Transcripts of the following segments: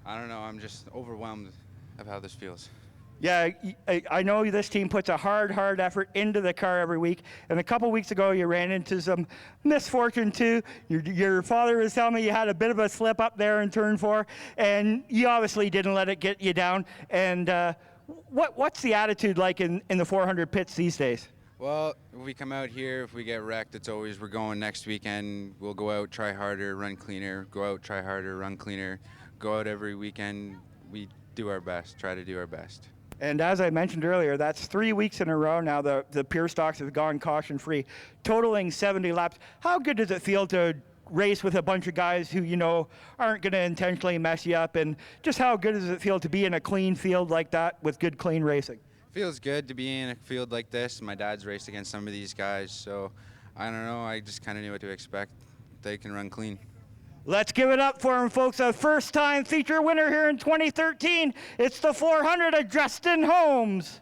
I don't know. I'm just overwhelmed of how this feels. Yeah, I know this team puts a hard effort into the car every week. And a couple weeks ago, you ran into some misfortune too. Your father was telling me you had a bit of a slip up there in turn 4, and you obviously didn't let it get you down. And what's the attitude like in the 400 pits these days? Well, if we come out here, if we get wrecked, it's always we're going next weekend. We'll go out, try harder, run cleaner. Go out, try harder, run cleaner. Go out every weekend. We do our best, try to do our best. And as I mentioned earlier, that's 3 weeks in a row now the pure stocks have gone caution-free, totaling 70 laps. How good does it feel to race with a bunch of guys who, aren't going to intentionally mess you up? And just how good does it feel to be in a clean field like that with good, clean racing? Feels good to be in a field like this. My dad's raced against some of these guys, so I don't know. I just kind of knew what to expect. They can run clean. Let's give it up for him, folks. A first-time feature winner here in 2013. It's the 400 of Justin Holmes.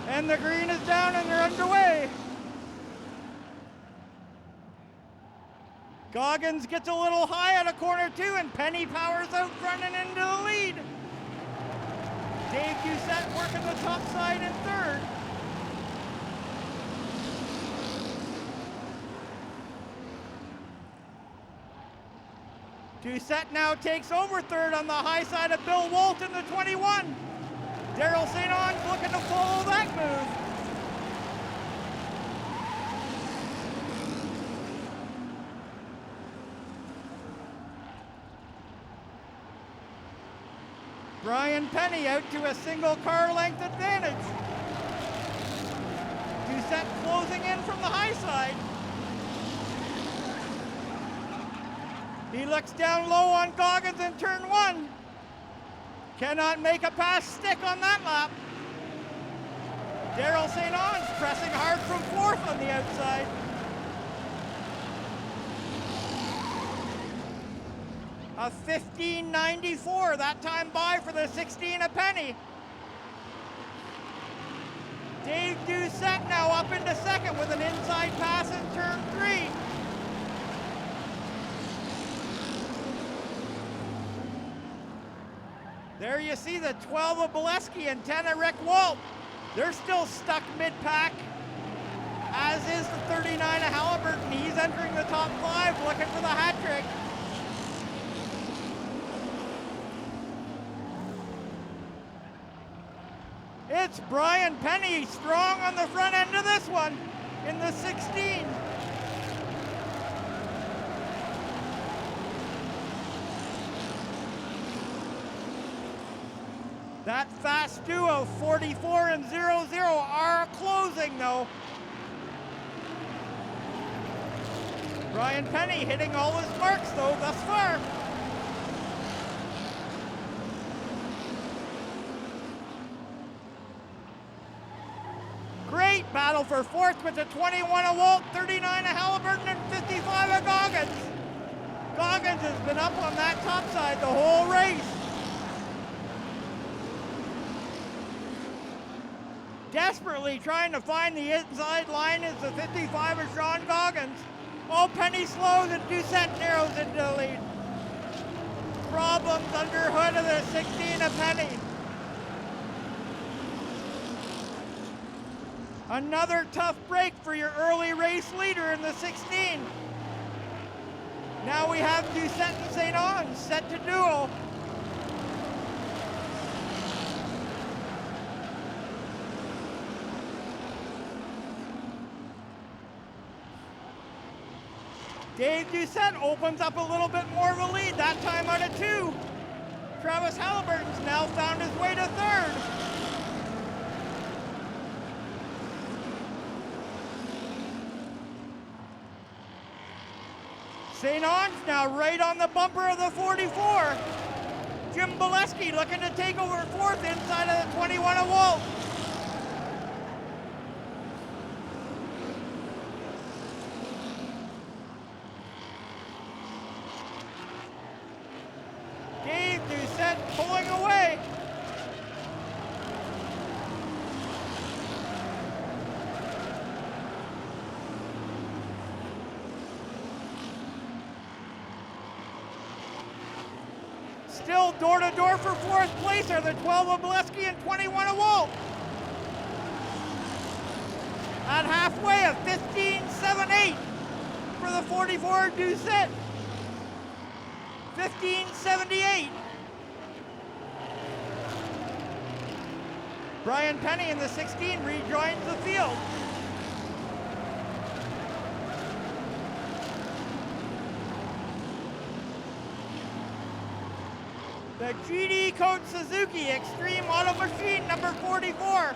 And the green is down and they're underway. Goggins gets a little high out of corner 2 and Penny powers out front and into the lead. Dave Doucette working the top side in 3rd. Doucette now takes over 3rd on the high side of Bill Wolt in the 21. Daryl St. Onge looking to follow that move. Brian Penny out to a single car length advantage. Doucette closing in from the high side. He looks down low on Goggins in turn 1. Cannot make a pass stick on that lap. Daryl St. Onge pressing hard from 4th on the outside. A 15.94 that time by for the 16 of Penny. Dave Doucette now up into 2nd with an inside pass in turn 3. There you see the 12 of Bolesky and 10 of Rick Walt. They're still stuck mid-pack, as is the 39 of Halliburton. He's entering the top 5 looking for the hat trick. It's Brian Penny strong on the front end of this one in the 16. That fast duo, 44 and 00, are closing though. Brian Penny hitting all his marks though thus far. Great battle for fourth with the 21 of Walt, 39 of Halliburton, and 55 of Goggins. Goggins has been up on that top side the whole race. Desperately trying to find the inside line is the 55 of Sean Goggins. Oh, Penny slows and Doucette narrows into the lead. Problems under hood of the 16 of Penny. Another tough break for your early race leader in the 16. Now we have Doucette and St. Ons set to duel. Dave Doucette opens up a little bit more of a lead, that time out of 2. Travis Halliburton's now found his way to 3rd. St. Ons now right on the bumper of the 44. Jim Bolesky looking to take over 4th inside of the 21 of Walt. Dave Doucette pulling away. Still door-to-door for 4th place are the 12 of Bolesky and 21 of Walt. At halfway, a 15.78 for the 44 Doucette. 15.78. Brian Penny in the 16 rejoins the field. The GD Coach Suzuki Extreme Auto Machine number 44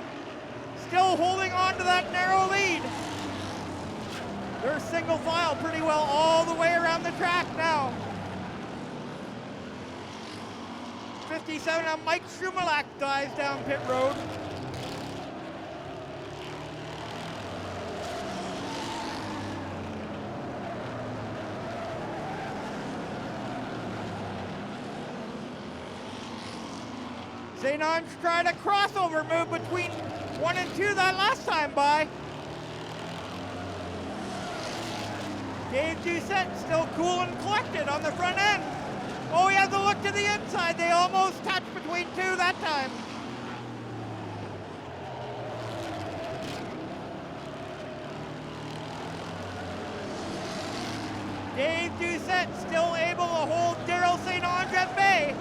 still holding on to that narrow lead. They're single file pretty well all the way around the track now. 57 of Mike Shumalak dives down pit road. St. Ons tried a crossover move between 1 and 2 that last time by. Dave Doucette still cool and collected on the front end. Oh, he has a look to the inside. They almost touched between 2 that time. Dave Doucette still able to hold Daryl St. Ons at bay.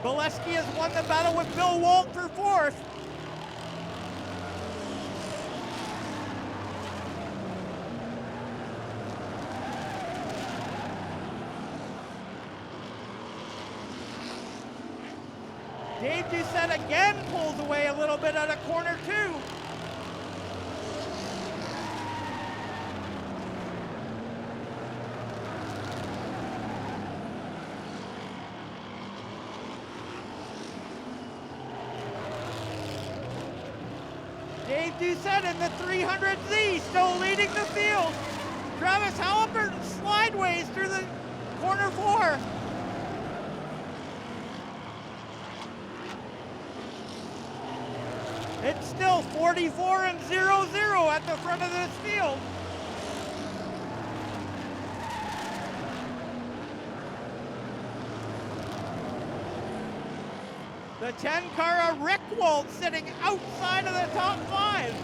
Bolesky has won the battle with Bill Walt for 4th. Dave Doucette again pulls away a little bit out of corner 2. Dave Doucette in the 300Z still leading the field. Travis Halliburton slideways through the corner 4. It's still 44 and 00 at the front of this field. The 10 car of Rick Walt sitting outside of the top 5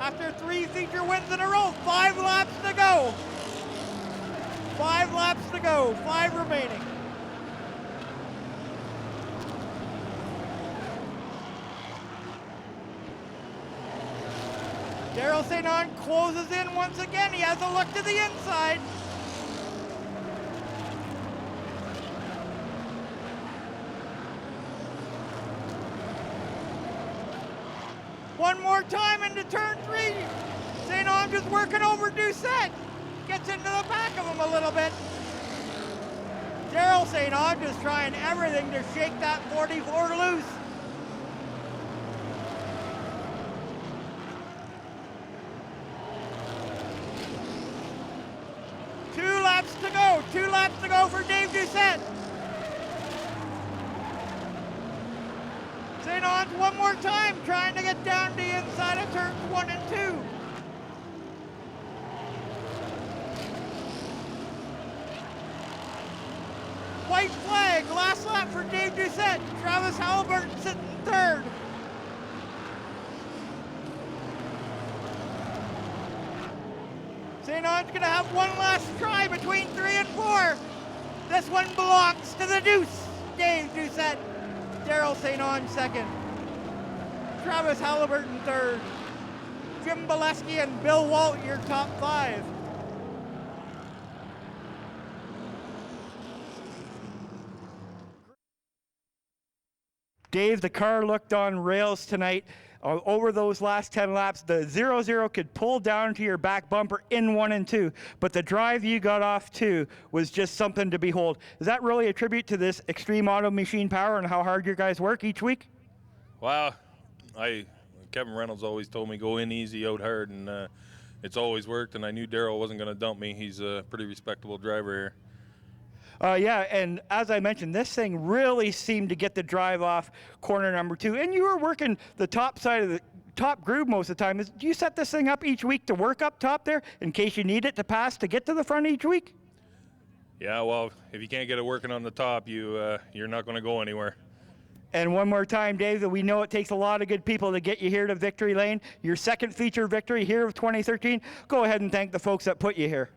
after 3 feature wins in a row. 5 laps to go. 5 laps to go, 5 remaining. Daryl St. Ange closes in once again. He has a look to the inside. One more time into turn 3. St. Ange is working over Doucette. Gets into the back of him a little bit. Daryl St. Ange is trying everything to shake that 44 loose. Two laps to go for Dave Doucette. St. Ange one more time trying to get down the inside of turns 1 and 2. White flag, last lap for Dave Doucette. Travis Halliburton sitting third. St. Ange gonna have one last try between 3 and 4. This one belongs to the Deuce. Dave Doucette, Daryl St. Ange second. Travis Halliburton third. Jim Bolesky and Bill Walt your top 5. Dave, the car looked on rails tonight. Over those last 10 laps, the 0-0 could pull down to your back bumper in 1 and 2, but the drive you got off 2 was just something to behold. Is that really a tribute to this Extreme Auto Machine Power and how hard your guys work each week? Well, Kevin Reynolds always told me go in easy, out hard, and it's always worked, and I knew Daryl wasn't going to dump me. He's a pretty respectable driver here. Yeah, and as I mentioned, this thing really seemed to get the drive off corner number 2. And you were working the top side of the top groove most of the time. Do you set this thing up each week to work up top there in case you need it to pass to get to the front each week? Yeah, well, if you can't get it working on the top, you're not going to go anywhere. And one more time, Dave, we know it takes a lot of good people to get you here to Victory Lane. Your second feature victory here of 2013. Go ahead and thank the folks that put you here.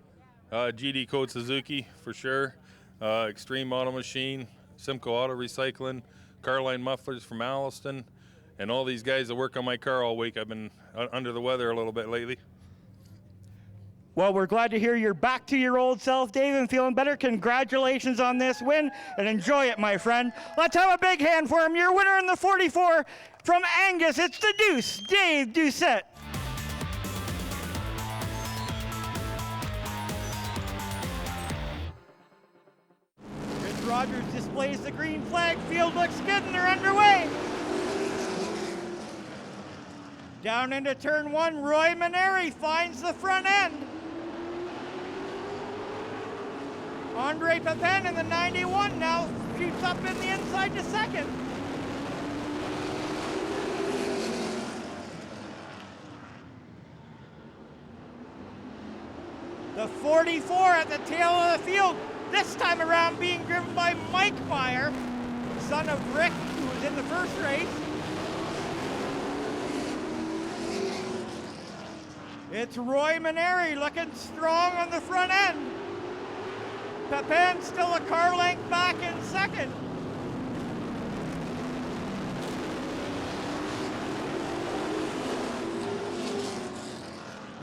GD Code Suzuki, for sure. Extreme Auto Machine, Simcoe Auto Recycling, Carline Mufflers from Alliston, and all these guys that work on my car all week. I've been under the weather a little bit lately. Well, we're glad to hear you're back to your old self, Dave, and feeling better. Congratulations on this win, and enjoy it, my friend. Let's have a big hand for him. Your winner in the 44 from Angus, it's the Deuce, Dave Doucette. Rogers displays the green flag. Field looks good and they're underway. Down into turn 1, Roy Maneri finds the front end. Andre Pepin in the 91 now shoots up in the inside to second. The 44 at the tail of the field. This time around being driven by Mike Meyer, son of Rick, who was in the first race. It's Roy Maneri looking strong on the front end. Pepin still a car length back in second.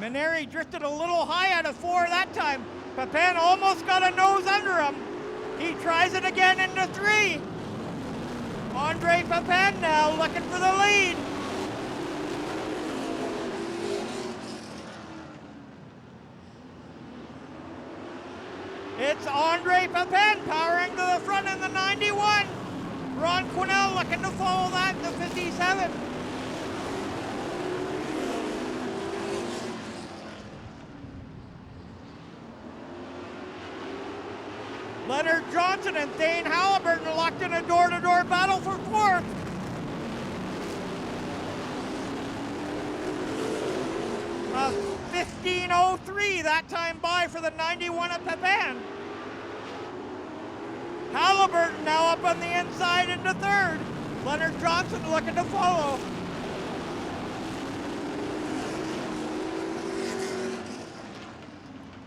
Maneri drifted a little high out of 4 that time. Pepin almost got a nose under him. He tries it again into 3. Andre Pepin now looking for the lead. It's Andre Pepin powering to the front in the 91. Ron Quinnell looking to follow that in the 57. Leonard Johnson and Thane Halliburton locked in a door-to-door battle for 4th. A 15:03 that time by for the 91 of Pepin. Halliburton now up on the inside into 3rd. Leonard Johnson looking to follow.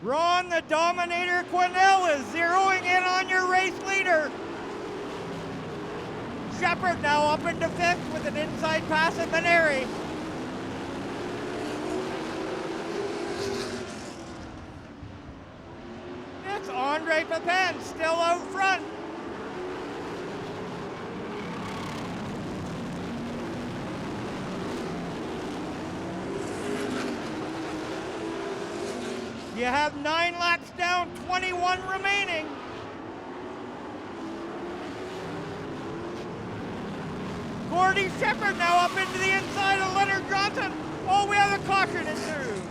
Ron the Dominator Quinnell is zeroing in on your race leader. Shepard now up into 5th with an inside pass at Maneri. Andre Pepin still out front. You have 9 laps down, 21 remaining. Gordy Shepard now up into the inside of Leonard Johnson. Oh, we have a caution in through.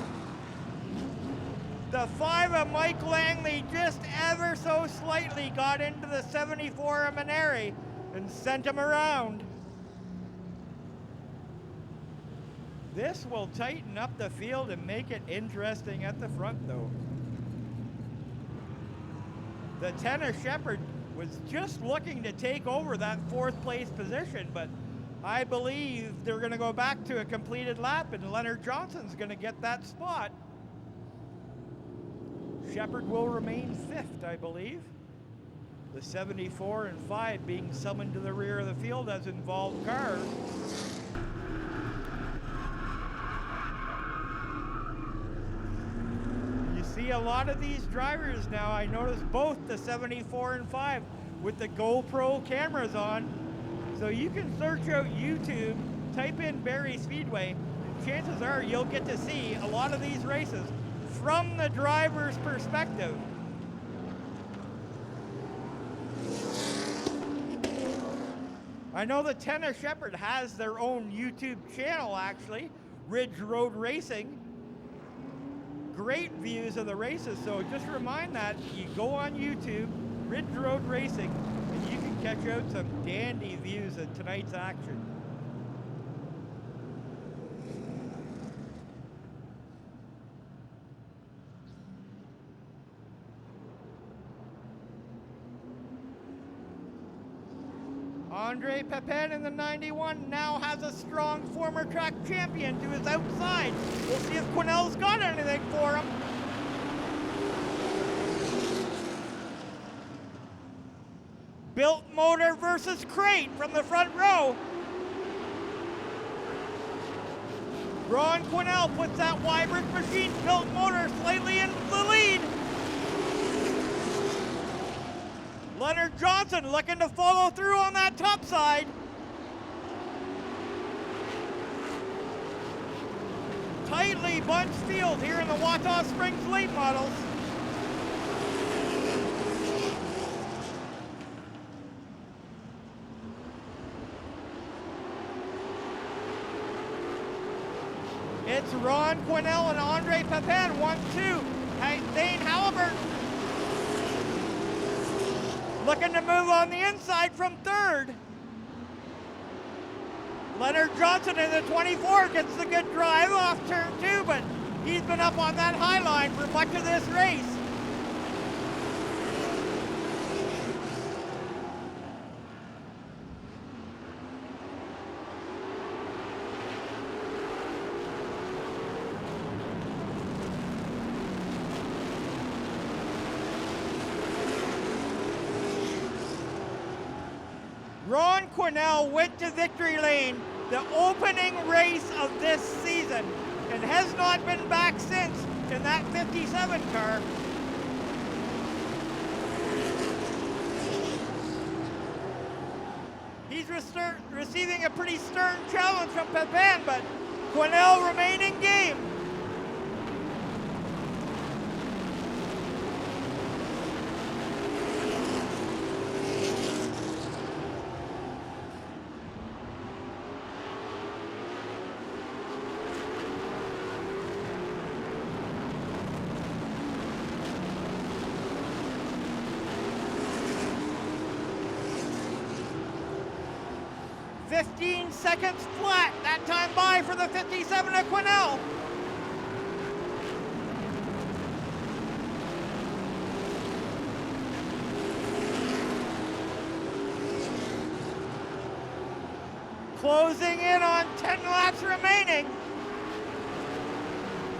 The 5 of Mike Langley just ever so slightly got into the 74 of Maneri and sent him around. This will tighten up the field and make it interesting at the front, though. The 10 of Shepard was just looking to take over that 4th place position, but I believe they're going to go back to a completed lap, and Leonard Johnson's going to get that spot. Shepard will remain 5th, I believe. The 74 and 5 being summoned to the rear of the field as involved cars. You see a lot of these drivers now. I noticed both the 74 and 5 with the GoPro cameras on. So you can search out YouTube, type in Barrie Speedway, and chances are you'll get to see a lot of these races from the driver's perspective. I know the 10 of Shepard has their own YouTube channel, actually, Ridge Road Racing. Great views of the races, so just remind that you go on YouTube, Ridge Road Racing, and you can catch out some dandy views of tonight's action. Andre Pepin in the 91 now has a strong former track champion to his outside. We'll see if Quinnell's got anything for him. Built Motor versus Crate from the front row. Ron Quinnell puts that Weibert machine Built Motor slightly in the lead. Leonard Johnson looking to follow through on that top side. Tightly bunched field here in the Wataw Springs late models. It's Ron Quinnell and Andre Pepin, 1-2. Dane Halliburton looking to move on the inside from 3rd. Leonard Johnson in the 24 gets the good drive off turn 2, but he's been up on that high line for much of this race. Ron Quinnell went to victory lane, the opening race of this season, and has not been back since in that 57 car. He's receiving a pretty stern challenge from Pepin, but Quinnell remaining game. Seconds flat, that time by for the 57 of Quinnell. Closing in on 10 laps remaining.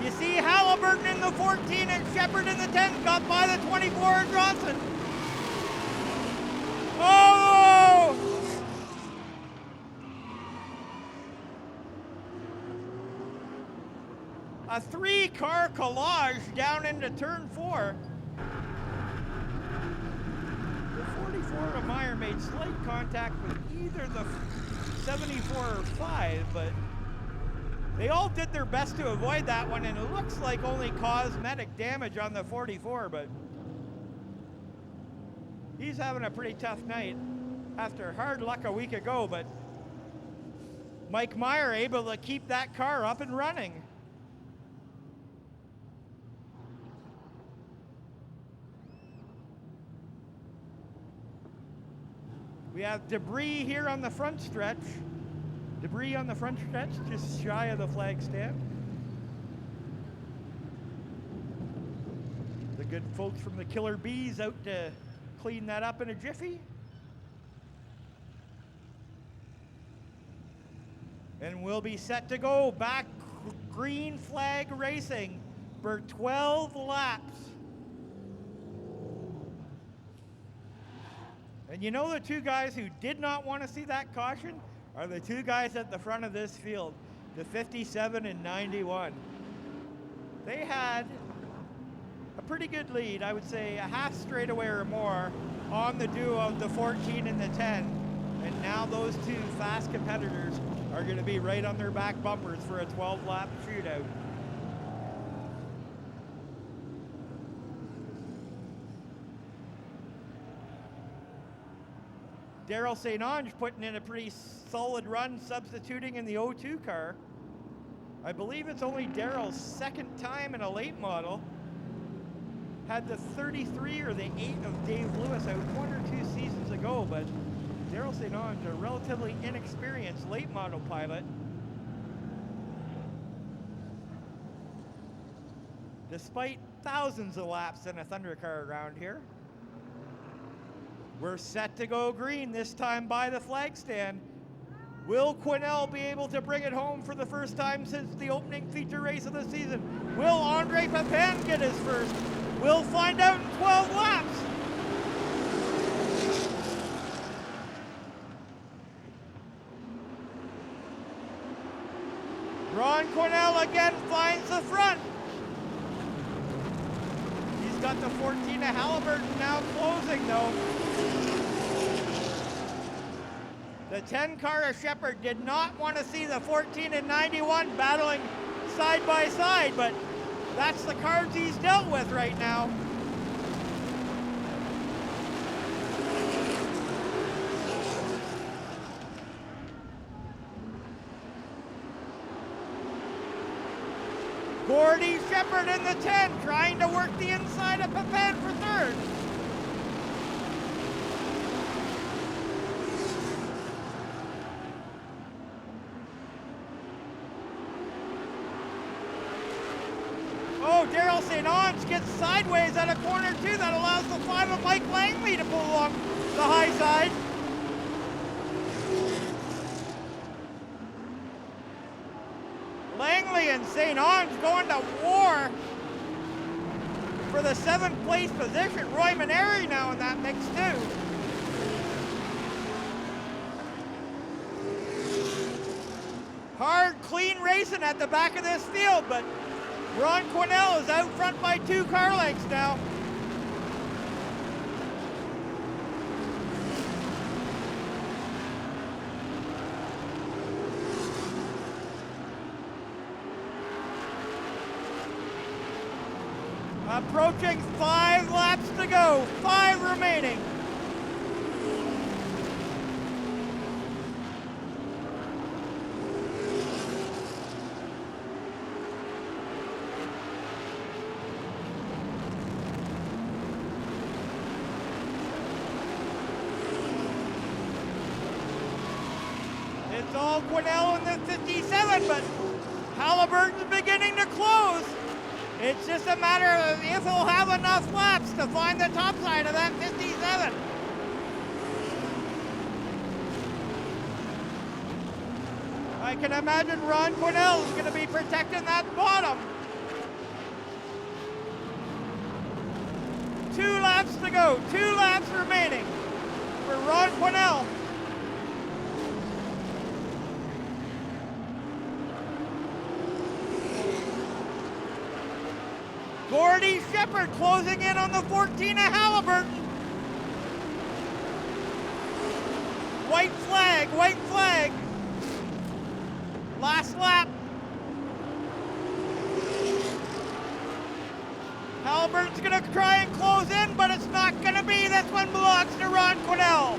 You see Halliburton in the 14 and Shepard in the 10 got by the 24 of Johnson. Oh! A 3-car collage down into turn 4. 74 to Meyer made slight contact with either the 74 or 5, but they all did their best to avoid that one, and it looks like only cosmetic damage on the 44, but he's having a pretty tough night after hard luck a week ago, but Mike Meyer able to keep that car up and running. We have debris here on the front stretch. Debris on the front stretch, just shy of the flag stand. The good folks from the Killer Bees out to clean that up in a jiffy. And we'll be set to go back green flag racing for 12 laps. And you know the two guys who did not want to see that caution are the two guys at the front of this field, the 57 and 91. They had a pretty good lead, I would say a half straightaway or more on the duo of the 14 and the 10. And now those two fast competitors are going to be right on their back bumpers for a 12-lap shootout. Daryl St. Onge putting in a pretty solid run, substituting in the 02 car. I believe it's only Daryl's second time in a late model. Had the 33 or the 8 of Dave Lewis out 1 or 2 seasons ago, but Daryl St. Onge, a relatively inexperienced late model pilot. Despite thousands of laps in a Thunder car around here. We're set to go green, this time by the flag stand. Will Quinnell be able to bring it home for the first time since the opening feature race of the season? Will Andre Pepin get his first? We'll find out in 12 laps. Ron Quinnell again finds the front. He's got the 14 of Halliburton now closing though. The 10 car of Shepherd did not want to see the 14 and 91 battling side by side, but that's the cards he's dealt with right now. Gordy Shepherd in the 10, trying to work the inside of Pepin for third. Oh, Daryl St. Onge gets sideways at a corner two. That allows the 5 of Mike Langley to pull along the high side. Langley and St. Onge going to war for the 7th place position. Roy Maneri now in that mix too. Hard, clean racing at the back of this field, but Ron Quinnell is out front by 2 car lengths now. Approaching 5 laps to go, 5 remaining. It's all Quinnell in the 57, but Halliburton's beginning to close. It's just a matter of if he'll have enough laps to find the top side of that 57. I can imagine Ron Quinnell is going to be protecting that bottom. 2 laps to go, 2 laps remaining for Ron Quinnell. Gordy Shepherd closing in on the 14 of Halliburton. White flag, white flag. Last lap. Halliburton's gonna try and close in, but it's not gonna be. This one belongs to Ron Quinnell.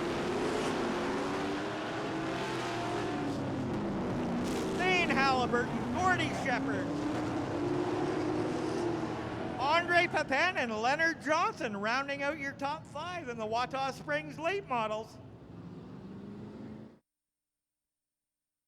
Thane Halliburton, Gordy Shepherd, Andre Pepin, and Leonard Johnson rounding out your top 5 in the Watauga Springs late models.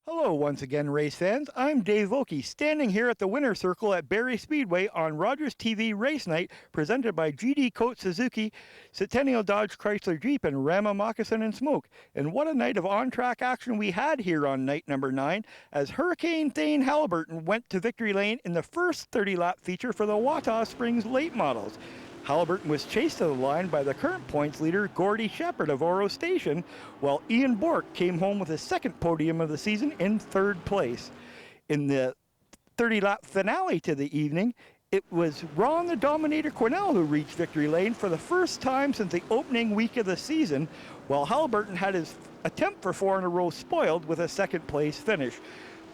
Hello once again, race fans. I'm Dave Vokey, standing here at the winner's circle at Barrie Speedway on Rogers TV Race Night, presented by GD Coates Suzuki, Centennial Dodge Chrysler Jeep, and Rama Moccasin and Smoke. And what a night of on-track action we had here on night number 9, as Hurricane Thane Halliburton went to victory lane in the first 30-lap feature for the Watauga Springs late models. Halliburton was chased to the line by the current points leader, Gordy Shepherd of Oro Station, while Ian Bork came home with his second podium of the season in 3rd place. In the 30-lap finale to the evening, it was Ron the Dominator Quinnell who reached victory lane for the first time since the opening week of the season, while Halliburton had his attempt for 4 in a row spoiled with a 2nd place finish.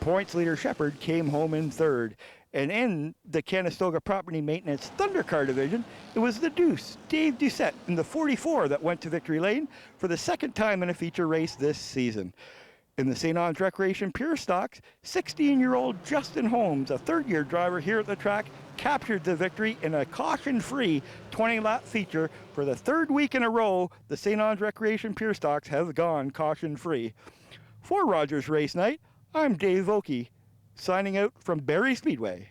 Points leader Shepherd came home in 3rd. And in the Conestoga Property Maintenance Thundercar division, it was the Deuce, Dave Doucette, in the 44 that went to victory lane for the 2nd time in a feature race this season. In the St. Ange Recreation Pure Stocks, 16-year-old Justin Holmes, a 3rd-year driver here at the track, captured the victory in a caution-free 20-lap feature. For the 3rd week in a row, the St. Ange Recreation Pure Stocks have gone caution-free. For Rogers Race Night, I'm Dave Vokey, signing out from Barrie Speedway.